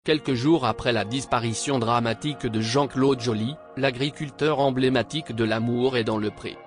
Quelques jours après la disparition dramatique de Jean-Claude Joly, l'agriculteur emblématique de l'amour est dans le pré.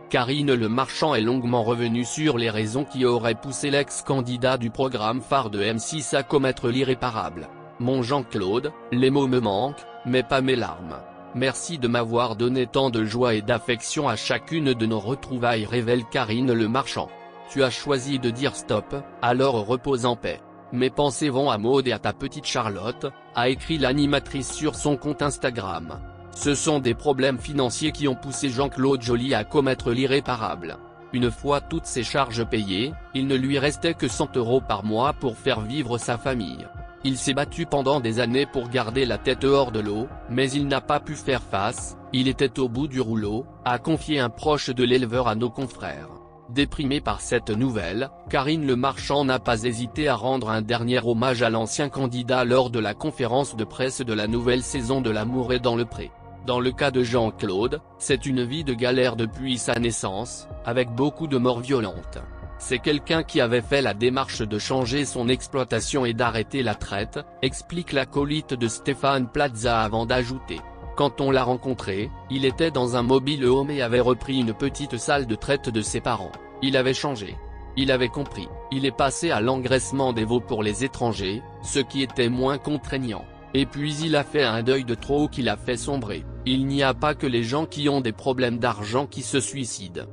Karine Le Marchand est longuement revenue sur les raisons qui auraient poussé l'ex-candidat du programme phare de M6 à commettre l'irréparable. Mon Jean-Claude, les mots me manquent, mais pas mes larmes. Merci de m'avoir donné tant de joie et d'affection à chacune de nos retrouvailles, révèle Karine Le Marchand. Tu as choisi de dire stop, alors repose en paix. Mes pensées vont à Maud et à ta petite Charlotte, a écrit l'animatrice sur son compte Instagram. Ce sont des problèmes financiers qui ont poussé Jean-Claude Joly à commettre l'irréparable. Une fois toutes ses charges payées, il ne lui restait que 100 € par mois pour faire vivre sa famille. Il s'est battu pendant des années pour garder la tête hors de l'eau, mais il n'a pas pu faire face, il était au bout du rouleau, a confié un proche de l'éleveur à nos confrères. Déprimée par cette nouvelle, Karine Le Marchand n'a pas hésité à rendre un dernier hommage à l'ancien candidat lors de la conférence de presse de la nouvelle saison de L'amour est dans le pré. Dans le cas de Jean-Claude, c'est une vie de galère depuis sa naissance, avec beaucoup de morts violentes. C'est quelqu'un qui avait fait la démarche de changer son exploitation et d'arrêter la traite, explique l'acolyte de Stéphane Plaza avant d'ajouter. Quand on l'a rencontré, il était dans un mobile home et avait repris une petite salle de traite de ses parents. Il avait changé. Il avait compris. Il est passé à l'engraissement des veaux pour les étrangers, ce qui était moins contraignant. Et puis il a fait un deuil de trop qui l'a fait sombrer. Il n'y a pas que les gens qui ont des problèmes d'argent qui se suicident.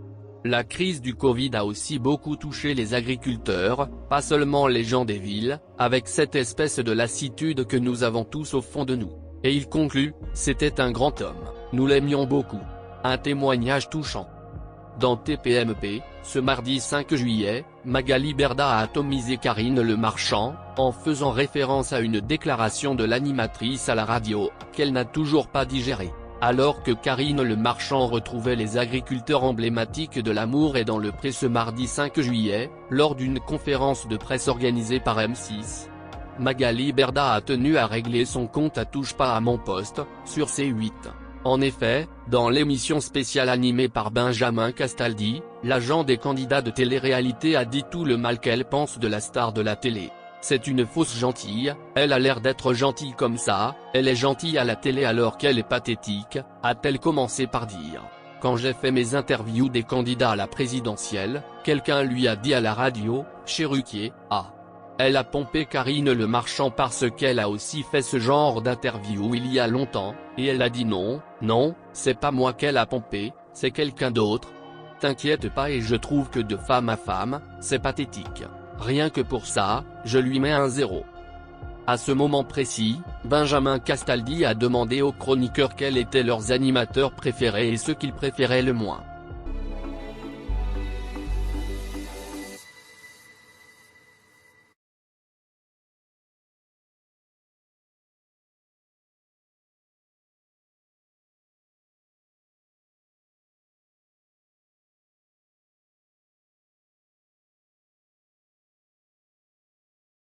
La crise du Covid a aussi beaucoup touché les agriculteurs, pas seulement les gens des villes, avec cette espèce de lassitude que nous avons tous au fond de nous. Et il conclut, c'était un grand homme, nous l'aimions beaucoup. Un témoignage touchant. Dans TPMP, ce mardi 5 juillet, Magali Berda a atomisé Karine Le Marchand, en faisant référence à une déclaration de l'animatrice à la radio, qu'elle n'a toujours pas digérée. Alors que Karine Le Marchand retrouvait les agriculteurs emblématiques de l'amour et dans le pré ce mardi 5 juillet, lors d'une conférence de presse organisée par M6. Magali Berda a tenu à régler son compte à Touche pas à mon poste, sur C8. En effet, dans l'émission spéciale animée par Benjamin Castaldi, l'agent des candidats de télé-réalité a dit tout le mal qu'elle pense de la star de la télé. C'est une fausse gentille, elle a l'air d'être gentille comme ça, elle est gentille à la télé alors qu'elle est pathétique, a-t-elle commencé par dire. Quand j'ai fait mes interviews des candidats à la présidentielle, quelqu'un lui a dit à la radio, chez Ruquier, ah. Elle a pompé Karine Le Marchand parce qu'elle a aussi fait ce genre d'interview il y a longtemps, et elle a dit non, c'est pas moi qu'elle a pompé, c'est quelqu'un d'autre. T'inquiète pas et je trouve que de femme à femme, c'est pathétique. Rien que pour ça, je lui mets un 0. À ce moment précis, Benjamin Castaldi a demandé aux chroniqueurs quels étaient leurs animateurs préférés et ceux qu'ils préféraient le moins.